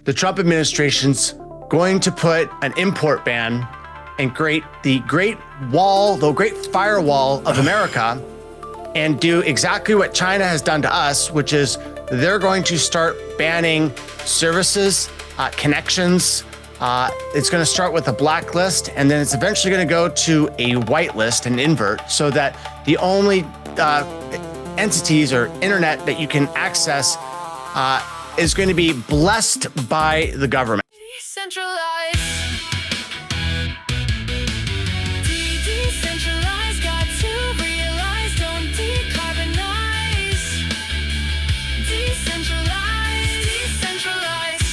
the Trump administration's going to put an import ban and the great firewall of America and do exactly what China has done to us, which is they're going to start banning services, connections. It's going to start with a blacklist, and then it's eventually going to go to a whitelist, an invert, so that the only entities or internet that you can access is going to be blessed by the government. Decentralized. Decentralized. Got to realize, don't decarbonize. Decentralized. Decentralized.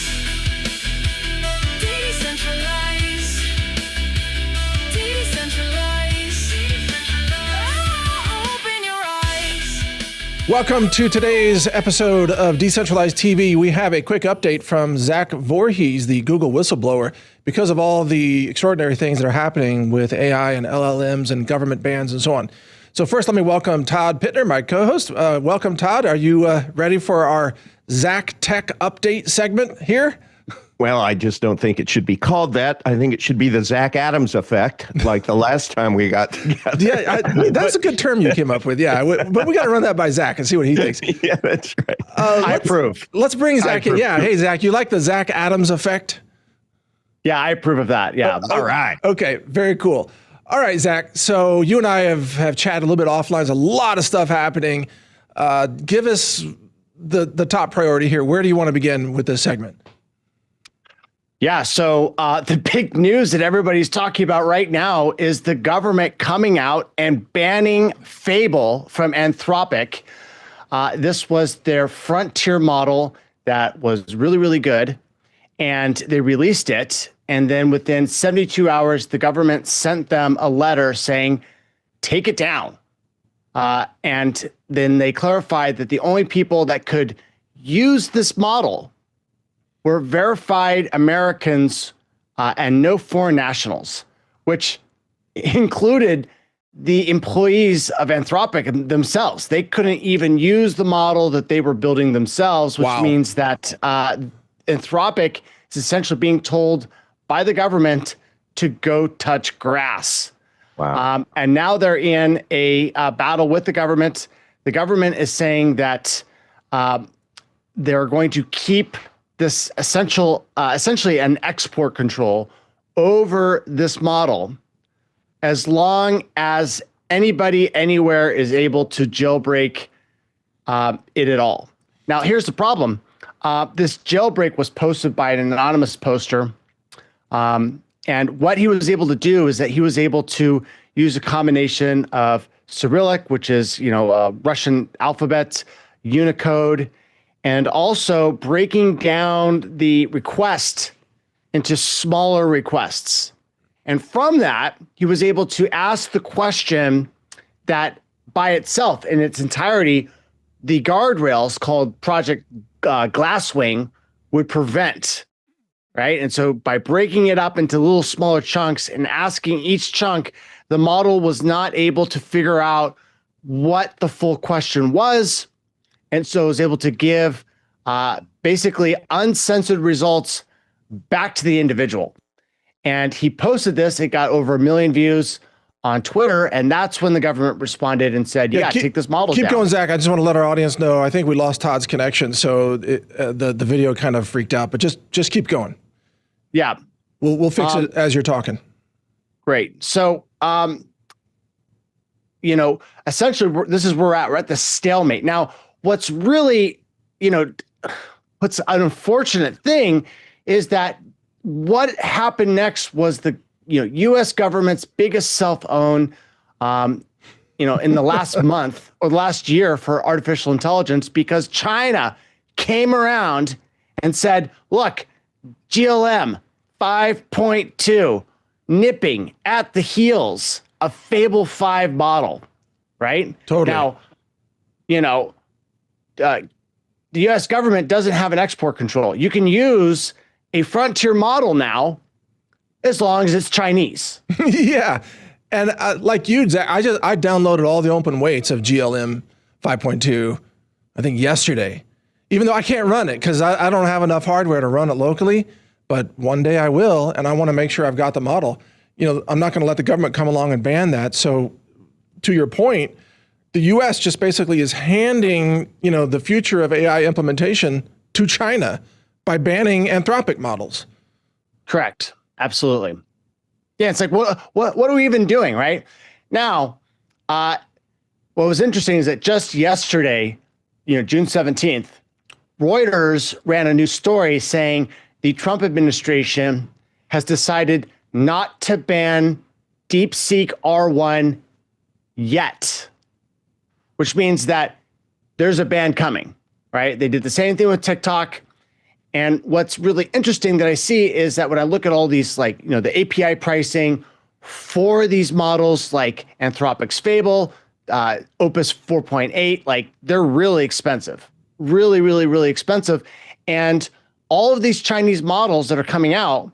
Decentralized. Decentralized. Open your eyes. Welcome to today's episode of Decentralized TV. We have a quick update from Zach Vorhies, the Google whistleblower, because of all the extraordinary things that are happening with AI and LLMs and government bans and so on. So first, let me welcome Todd Pittner, my co-host. Welcome, Todd. Are you ready for our Zach Tech Update segment here? Well, I just don't think it should be called that. I think it should be the Zach Adams effect, like the last time we got together. Yeah, that's a good term you came up with. Yeah, but we got to run that by Zach and see what he thinks. Yeah, that's right. I approve. Let's bring Zach in. Yeah, hey, Zach, you like the Zach Adams effect? Yeah, I approve of that. Yeah. All right. Okay, very cool. All right, Zach. So you and I have chatted a little bit offline. There's a lot of stuff happening. Give us the top priority here. Where do you want to begin with this segment? Yeah, so the big news that everybody's talking about right now is the government coming out and banning Fable from Anthropic. This was their frontier model that was really, really good, and they released it. And then within 72 hours, the government sent them a letter saying, take it down. And then they clarified that the only people that could use this model were verified Americans and no foreign nationals, which included the employees of Anthropic themselves. They couldn't even use the model that they were building themselves, which means that Anthropic is essentially being told by the government to go touch grass. Wow. And now they're in a battle with the government. The government is saying that they're going to keep this essentially an export control over this model as long as anybody anywhere is able to jailbreak it at all. Now, here's the problem. This jailbreak was posted by an anonymous poster. And what he was able to do is that he was able to use a combination of Cyrillic, which is, Russian alphabet, Unicode, and also breaking down the request into smaller requests. And from that, he was able to ask the question that by itself, in its entirety, the guardrails called Project Glasswing would prevent, right? And so by breaking it up into little smaller chunks and asking each chunk, the model was not able to figure out what the full question was. And so it was able to give basically uncensored results back to the individual. And he posted this. It got over 1 million views on Twitter. And that's when the government responded and said, take this model down. Keep going, Zach. I just want to let our audience know, I think we lost Todd's connection. So the video kind of freaked out, but just keep going. Yeah. We'll fix it as you're talking. Great. So, essentially, this is where we're at. We're at the stalemate. Now, what's really, what's an unfortunate thing is that what happened next was the, U.S. government's biggest self-own, in the last month or last year for artificial intelligence, because China came around and said, look, GLM 5.2 nipping at the heels of Fable 5 model, right? Totally. Now, the U.S. government doesn't have an export control. You can use a frontier model now as long as it's Chinese. Yeah. And like you, Zach, I downloaded all the open weights of GLM 5.2, I think yesterday. even though I can't run it because I don't have enough hardware to run it locally, but one day I will, and I want to make sure I've got the model. I'm not going to let the government come along and ban that. So to your point, the US just basically is handing, the future of AI implementation to China by banning Anthropic models. Correct. Absolutely. Yeah, it's like, what are we even doing, right? Now, what was interesting is that just yesterday, June 17th, Reuters ran a new story saying the Trump administration has decided not to ban DeepSeek R1 yet, which means that there's a ban coming, right? They did the same thing with TikTok. And what's really interesting that I see is that when I look at all these, the API pricing for these models, like Anthropic's Fable, Opus 4.8, they're really expensive, really, really, really expensive. And all of these Chinese models that are coming out,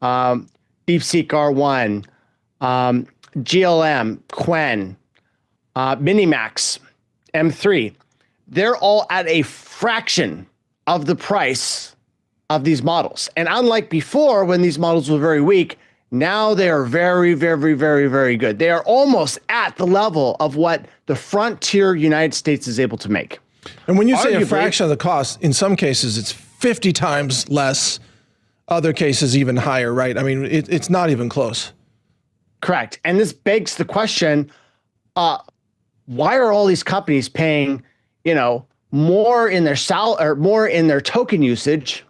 DeepSeek R1, GLM, Quen, Minimax, M3, they're all at a fraction of the price of these models. And unlike before, when these models were very weak, now they are very, very, very, very good. They are almost at the level of what the frontier United States is able to make. And when you say a fraction of the cost, in some cases it's 50 times less, other cases even higher, right? I mean, it's not even close. Correct. And this begs the question, why are all these companies paying, more in their or more in their token usage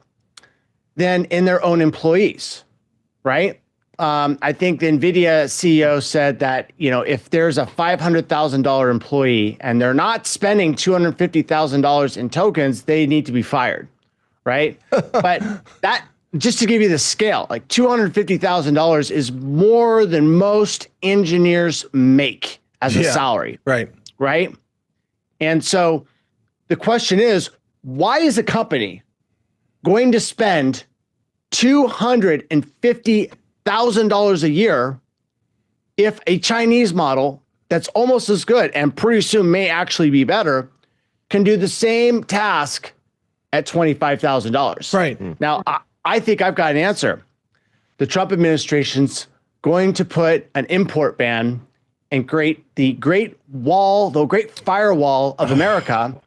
than in their own employees, right? I think the NVIDIA CEO said that, if there's a $500,000 employee and they're not spending $250,000 in tokens, they need to be fired, right? But that, just to give you the scale, like $250,000 is more than most engineers make as a salary. Right. Right. And so the question is, why is a company going to spend $250,000 a year if a Chinese model that's almost as good and pretty soon may actually be better can do the same task at $25,000? Right. Now, I think I've got an answer. The Trump administration's going to put an import ban and create the great firewall of America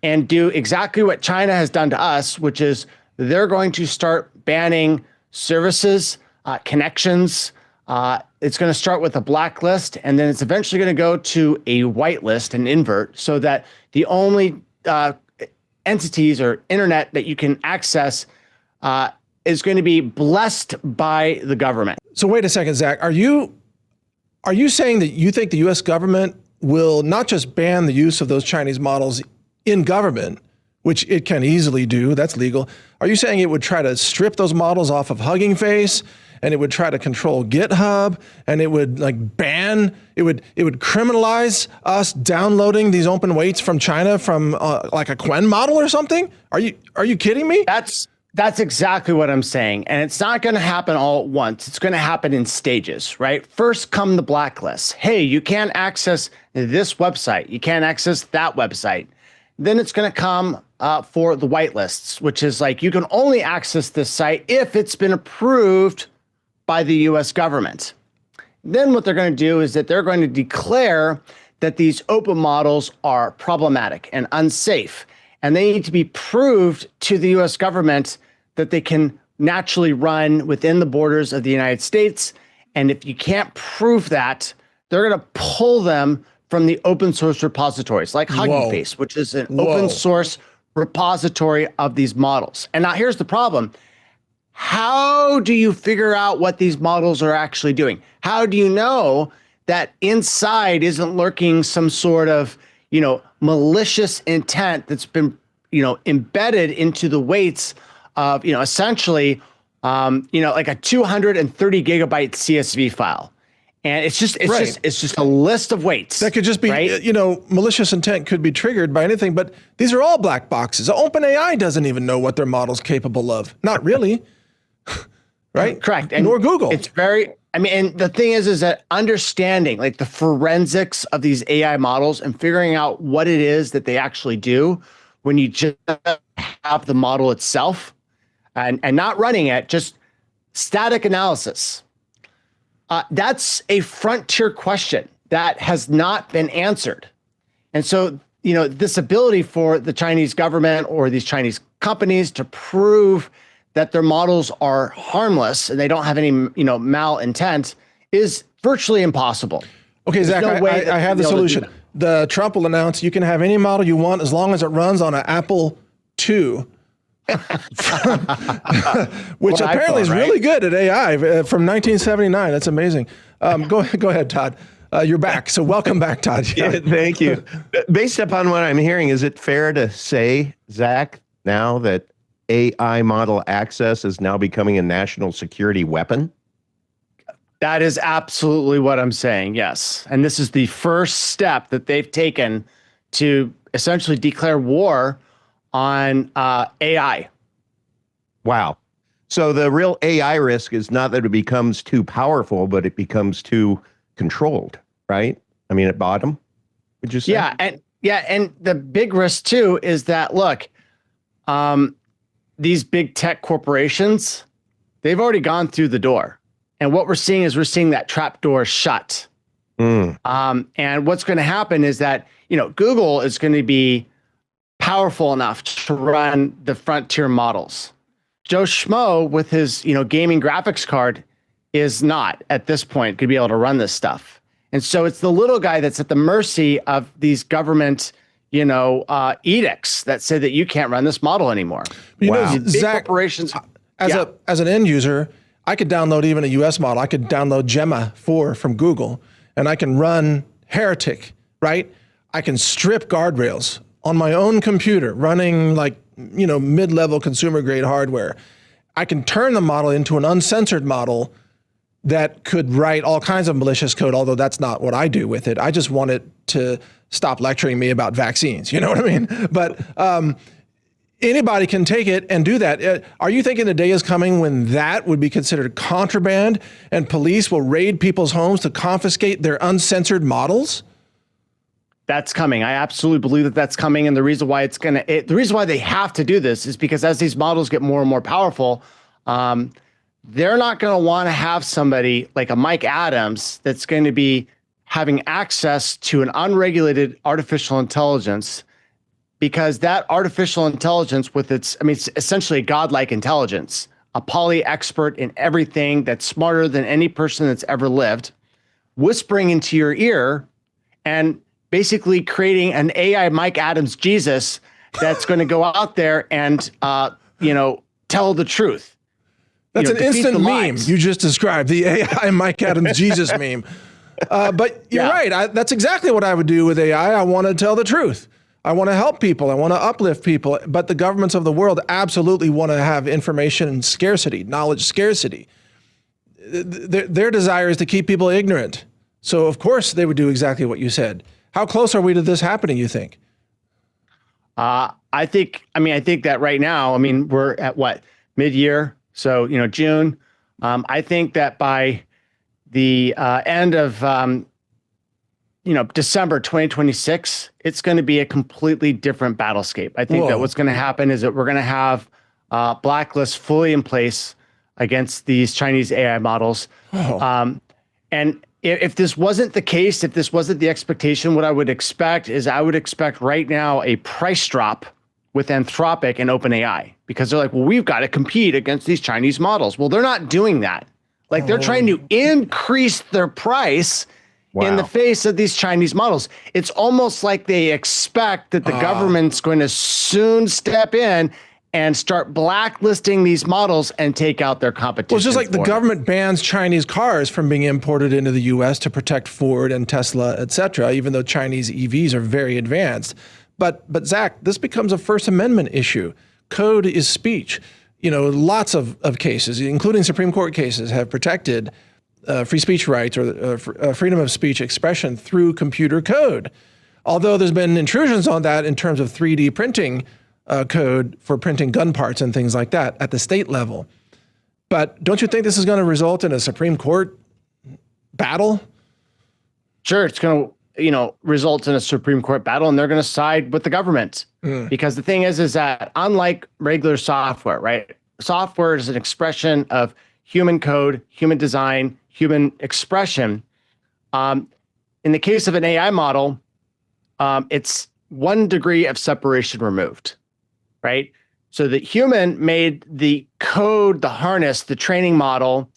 and do exactly what China has done to us, which is they're going to start banning services, connections. It's going to start with a blacklist, and then it's eventually going to go to a whitelist and invert, so that the only entities or internet that you can access is going to be blessed by the government. So wait a second, Zach. Are you saying that you think the U.S. government will not just ban the use of those Chinese models in government, which it can easily do, that's legal. Are you saying it would try to strip those models off of Hugging Face, and it would try to control GitHub, and it would ban, it would criminalize us downloading these open weights from China from like a Quen model or something? Are you kidding me? That's exactly what I'm saying. And it's not going to happen all at once. It's going to happen in stages, right? First come the blacklist. Hey, you can't access this website. You can't access that website. Then it's going to come for the whitelists, which is like, you can only access this site if it's been approved by the US government. Then what they're going to do is that they're going to declare that these open models are problematic and unsafe. And they need to be proved to the US government that they can naturally run within the borders of the United States. And if you can't prove that, they're going to pull them from the open source repositories like Hugging Face, which is an open source repository of these models. And now here's the problem. How do you figure out what these models are actually doing? How do you know that inside isn't lurking some sort of, malicious intent that's been, embedded into the weights of, essentially, like a 230 gigabyte CSV file. And it's just a list of weights. That could just be, right? Malicious intent could be triggered by anything, but these are all black boxes. OpenAI doesn't even know what their model's capable of. Not really. Right? Correct. And nor Google. It's and the thing is that understanding like the forensics of these AI models and figuring out what it is that they actually do when you just have the model itself and not running it, just static analysis. That's a frontier question that has not been answered. And so, this ability for the Chinese government or these Chinese companies to prove that their models are harmless and they don't have any, malintent is virtually impossible. Okay, Zach, no way I have the solution. The Trump will announce you can have any model you want as long as it runs on an Apple II. Which apparently is really good at AI from 1979. That's amazing. Go ahead, Todd. You're back. So welcome back, Todd. Yeah, thank you. Based upon what I'm hearing, is it fair to say, Zach, now that AI model access is now becoming a national security weapon? That is absolutely what I'm saying, yes. And this is the first step that they've taken to essentially declare war on AI. Wow. So the real AI risk is not that it becomes too powerful, but it becomes too controlled, right? I mean, at bottom, would you say? Yeah, and the big risk too is that, look, these big tech corporations, they've already gone through the door. And what we're seeing that trap door shut. And what's going to happen is that, Google is going to be powerful enough to run the frontier models. Joe Schmo with his, gaming graphics card is not at this point going to be able to run this stuff. And so it's the little guy that's at the mercy of these government, edicts that say that you can't run this model anymore. Wow. Big Zach, corporations. as an end user, I could download even a US model. I could download Gemma 4 from Google, and I can run Heretic, right? I can strip guardrails on my own computer running mid-level consumer grade hardware. I can turn the model into an uncensored model that could write all kinds of malicious code, although that's not what I do with it. I just want it to stop lecturing me about vaccines. You know what I mean? But anybody can take it and do that. Are you thinking the day is coming when that would be considered contraband and police will raid people's homes to confiscate their uncensored models? That's coming. I absolutely believe that that's coming. And the reason why the reason why they have to do this is because as these models get more and more powerful, they're not going to want to have somebody like a Mike Adams that's going to be having access to an unregulated artificial intelligence, because that artificial intelligence it's essentially a godlike intelligence, a poly expert in everything that's smarter than any person that's ever lived, whispering into your ear and basically creating an AI Mike Adams Jesus that's going to go out there and, tell the truth. That's an instant meme you just described, the AI Mike Adams Jesus meme. But you're right. That's exactly what I would do with AI. I want to tell the truth. I want to help people. I want to uplift people. But the governments of the world absolutely want to have information scarcity, knowledge scarcity. Their desire is to keep people ignorant. So, of course, they would do exactly what you said. How close are we to this happening, you think? I think that right now, we're at what, mid-year? So, June. I think that by the end of, December 2026, it's going to be a completely different battlescape. I think that what's going to happen is that we're going to have blacklists fully in place against these Chinese AI models. And if this wasn't the case, if this wasn't the expectation, what I would expect right now a price drop with Anthropic and OpenAI, because they're like, well, we've got to compete against these Chinese models. Well, they're not doing that. They're trying to increase their price in the face of these Chinese models. It's almost like they expect that the government's going to soon step in and start blacklisting these models and take out their competition. Well, it's just like the government bans Chinese cars from being imported into the U.S. to protect Ford and Tesla, et cetera, even though Chinese EVs are very advanced. But Zach, this becomes a First Amendment issue. Code is speech. Lots of cases, including Supreme Court cases, have protected free speech rights or freedom of speech expression through computer code. Although there's been intrusions on that in terms of 3D printing code for printing gun parts and things like that at the state level. But don't you think this is going to result in a Supreme Court battle? Sure, it's going results in a Supreme Court battle, and they're going to side with the government. Because the thing is that unlike regular software, right? Software is an expression of human code, human design, human expression. In the case of an AI model, it's 1 degree of separation removed, right? So the human made the code, the harness, the training model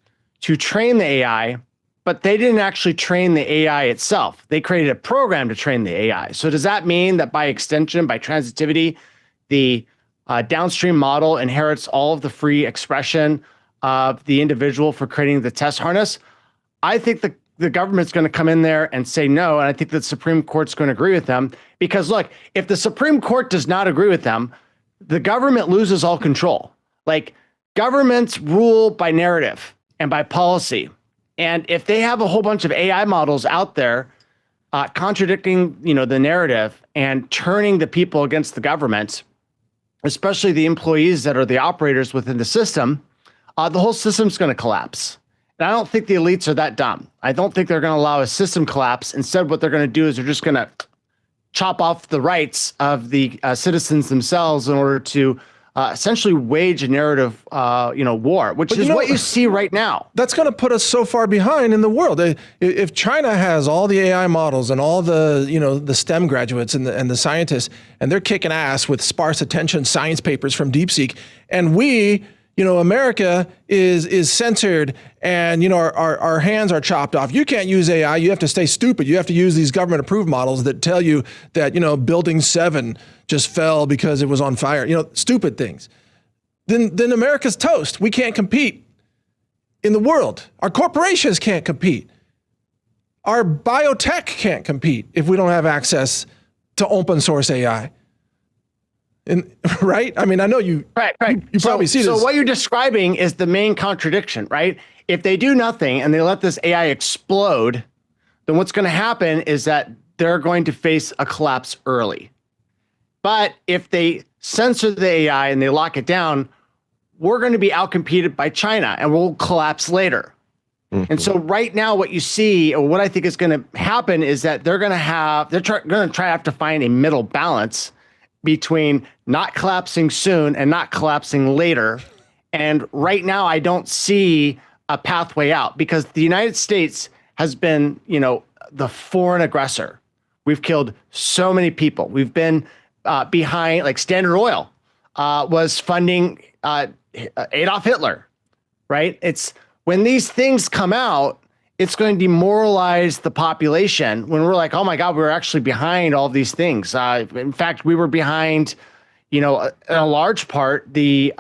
to train the AI, but they didn't actually train the AI itself. They created a program to train the AI. So does that mean that by extension, by transitivity, the downstream model inherits all of the free expression of the individual for creating the test harness? I think the government's going to come in there and say no, and I think the Supreme Court's going to agree with them. Because look, if the Supreme Court does not agree with them, the government loses all control. Like, governments rule by narrative and by policy. And if they have a whole bunch of AI models out there contradicting, the narrative and turning the people against the government, especially the employees that are the operators within the system, the whole system's going to collapse. And I don't think the elites are that dumb. I don't think they're going to allow a system collapse. Instead, what they're going to do is they're just going to chop off the rights of the citizens themselves in order to essentially wage a narrative, war, which is what you see right now. That's going to put us so far behind in the world. If China has all the AI models and all the, the STEM graduates and the scientists, and they're kicking ass with sparse attention science papers from DeepSeek, and we, America is censored, and our hands are chopped off. You can't use AI. You have to stay stupid. You have to use these government-approved models that tell you that Building 7 just fell because it was on fire. Stupid things. Then America's toast. We can't compete in the world. Our corporations can't compete. Our biotech can't compete if we don't have access to open source AI. And right? I mean, I know you. Right. You probably see this. So what you're describing is the main contradiction, right? If they do nothing and they let this AI explode, then what's going to happen is that they're going to face a collapse early. But if they censor the AI and they lock it down, we're going to be outcompeted by China and we'll collapse later. And so right now, what you see, or what I think is going to happen, is that they're going to have to find a middle balance between not collapsing soon and not collapsing later. And right now, I don't see a pathway out, because the United States has been, the foreign aggressor. We've killed so many people. We've been behind, like Standard Oil was funding Adolf Hitler, right? It's when these things come out, it's going to demoralize the population when we're like, oh my God, we're actually behind all of these things. In fact, we were behind, in a large part, the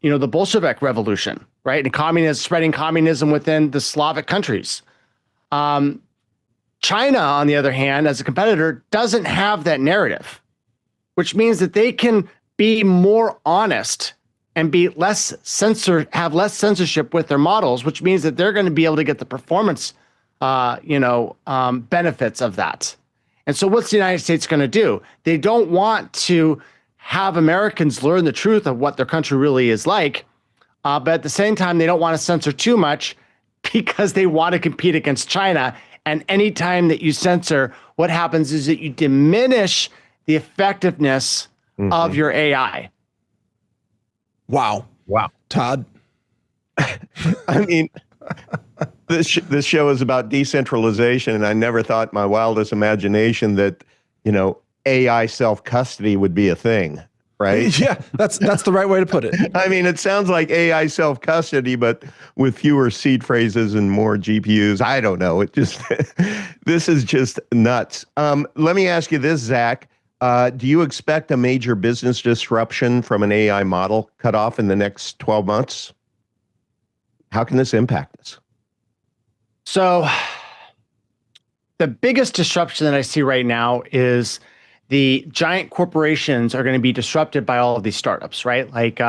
Bolshevik revolution, right? And spreading communism within the Slavic countries. China, on the other hand, as a competitor, doesn't have that narrative, which means that they can be more honest and be have less censorship with their models, which means that they're going to be able to get the performance, benefits of that. And so what's the United States going to do? They don't want to have Americans learn the truth of what their country really is like. But at the same time, they don't want to censor too much because they want to compete against China. And anytime that you censor, what happens is that you diminish the effectiveness of your AI. Wow. Todd. I mean, this show is about decentralization, and I never thought in my wildest imagination that, AI self-custody would be a thing, right? Yeah, that's the right way to put it. I mean, it sounds like AI self-custody, but with fewer seed phrases and more GPUs. I don't know. This is just nuts. Let me ask you this, Zach. Do you expect a major business disruption from an AI model cutoff in the next 12 months? How can this impact us? So the biggest disruption that I see right now is the giant corporations are going to be disrupted by all of these startups, right? Like,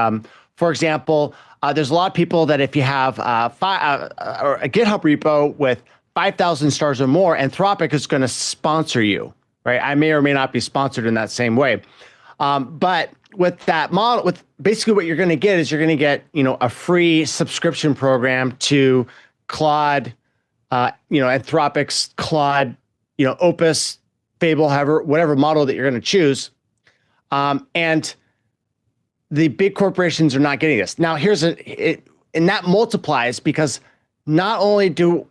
for example, there's a lot of people that if you have a GitHub repo with 5,000 stars or more, Anthropic is going to sponsor you. Right, I may or may not be sponsored in that same way, but with that model, with basically what you're going to get is you're going to get a free subscription program to Claude, Anthropic's Claude, Opus, Fable, whatever model that you're going to choose. And the big corporations are not getting this. Now, and that multiplies because not only do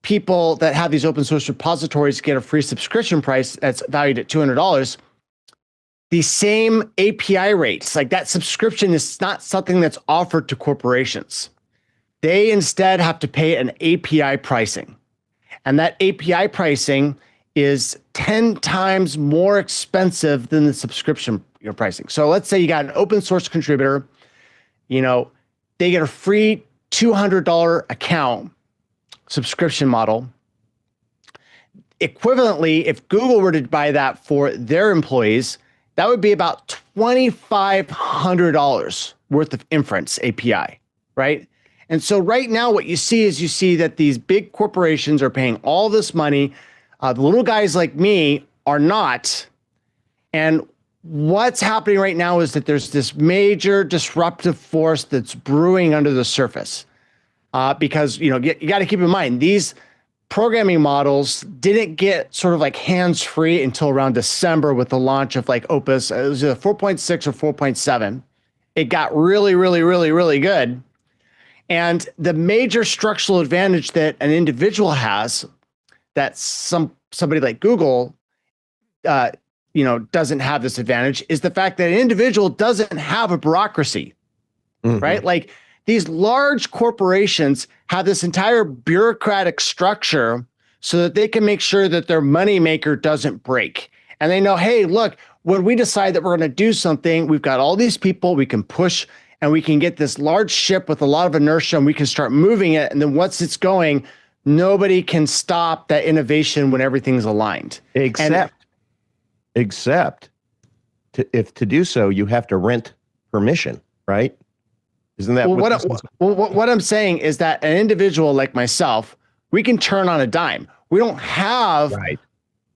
people that have these open source repositories get a free subscription price that's valued at $200, the same API rates, like that subscription is not something that's offered to corporations. They instead have to pay an API pricing. And that API pricing is 10 times more expensive than the subscription pricing. So let's say you got an open source contributor, they get a free $200 account subscription model. Equivalently, if Google were to buy that for their employees, that would be about $2,500 worth of inference API, right? And so right now what you see that these big corporations are paying all this money. The little guys like me are not. And what's happening right now is that there's this major disruptive force that's brewing under the surface. Because, you got to keep in mind, these programming models didn't get sort of like hands-free until around December with the launch of like Opus. It was either 4.6 or 4.7. It got really, really, really, really good. And the major structural advantage that an individual has that somebody like Google, doesn't have this advantage is the fact that an individual doesn't have a bureaucracy, right? Like these large corporations have this entire bureaucratic structure so that they can make sure that their moneymaker doesn't break. And they know, hey, look, when we decide that we're going to do something, we've got all these people we can push and we can get this large ship with a lot of inertia and we can start moving it. And then once it's going, nobody can stop that innovation when everything's aligned. Except if to do so, you have to rent permission, right? Isn't that what I'm saying is that an individual like myself, we can turn on a dime. We don't have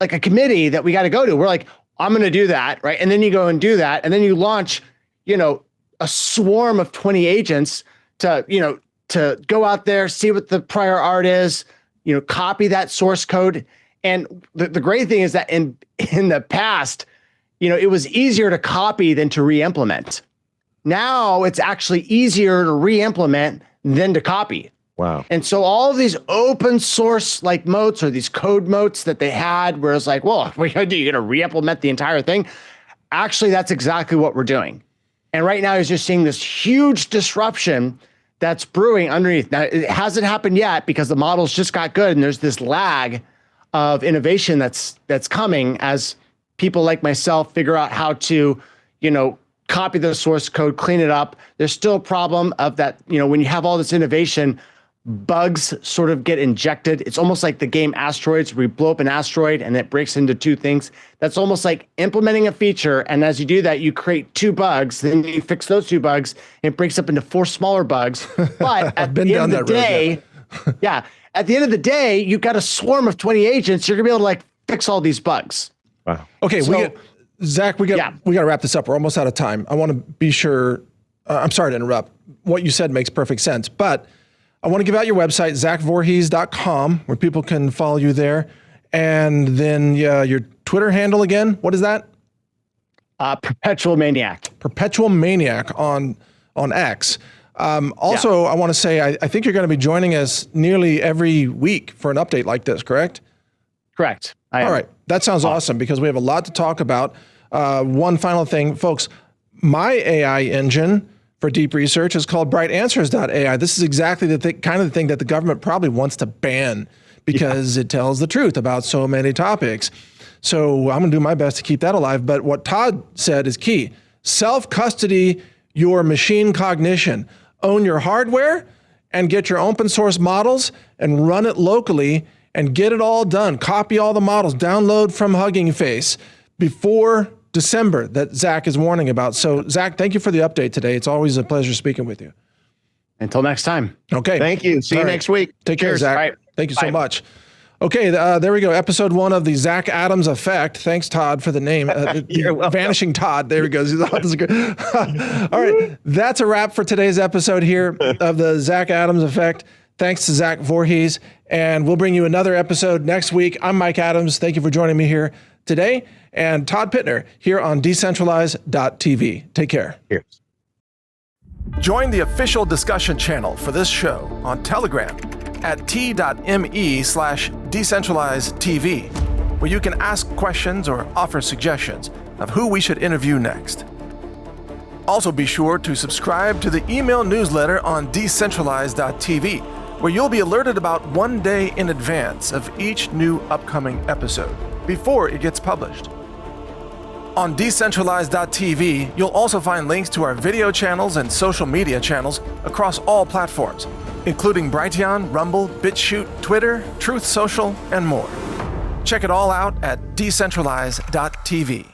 like a committee that we got to go to. We're like, I'm going to do that, right? And then you go and do that, and then you launch, a swarm of 20 agents to go out there, see what the prior art is, copy that source code. And the great thing is that in the past, it was easier to copy than to re-implement. Now it's actually easier to re-implement than to copy. Wow. And so all of these open source like moats or these code moats that they had, where it's like, well, what are you gonna do? You're gonna re-implement the entire thing? Actually, that's exactly what we're doing. And right now you're just seeing this huge disruption that's brewing underneath. Now, it hasn't happened yet because the models just got good and there's this lag of innovation that's coming as people like myself figure out how to, copy the source code, clean it up. There's still a problem of that, when you have all this innovation, bugs sort of get injected. It's almost like the game Asteroids, where you blow up an asteroid and it breaks into two things. That's almost like implementing a feature. And as you do that, you create two bugs, then you fix those two bugs, and it breaks up into four smaller bugs. But at the end of the day, at the end of the day, you've got a swarm of 20 agents. You're gonna be able to like fix all these bugs. Wow. Okay, Zach, we got to wrap this up. We're almost out of time. I want to be sure. I'm sorry to interrupt. What you said makes perfect sense, but I want to give out your website, zachvorhies.com, where people can follow you there. And then your Twitter handle again. What is that? Perpetual Maniac. Perpetual Maniac on X. Also, I want to say, I think you're going to be joining us nearly every week for an update like this, correct? Correct. All right. That sounds awesome because we have a lot to talk about. One final thing, folks, my AI engine for deep research is called brightanswers.ai. This is exactly the kind of thing that the government probably wants to ban because it tells the truth about so many topics. So I'm going to do my best to keep that alive. But what Todd said is key. Self-custody your machine cognition. Own your hardware and get your open source models and run it locally and get it all done. Copy all the models, download from Hugging Face before December that Zach is warning about. So Zach, thank you for the update today. It's always a pleasure speaking with you. Until next time. Okay. Thank you. See you next week. Take care, Zach. Right. Thank you so much. Okay, there we go. Episode 1 of the Zach Adams Effect. Thanks, Todd, for the name. Vanishing Todd. There he goes. All right, that's a wrap for today's episode here of the Zach Adams Effect. Thanks to Zach Vorhies. And we'll bring you another episode next week. I'm Mike Adams. Thank you for joining me here today. And Todd Pittner here on decentralize.tv. Take care. Cheers. Join the official discussion channel for this show on Telegram at t.me/decentralizedtv, where you can ask questions or offer suggestions of who we should interview next. Also be sure to subscribe to the email newsletter on decentralize.tv, where you'll be alerted about 1 day in advance of each new upcoming episode, before it gets published. On decentralize.tv, you'll also find links to our video channels and social media channels across all platforms, including Brighteon, Rumble, BitChute, Twitter, Truth Social, and more. Check it all out at decentralize.tv.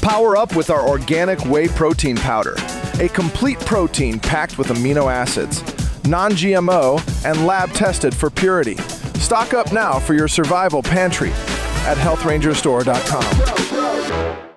Power up with our organic whey protein powder, a complete protein packed with amino acids, non-GMO, and lab tested for purity. Stock up now for your survival pantry at healthrangerstore.com.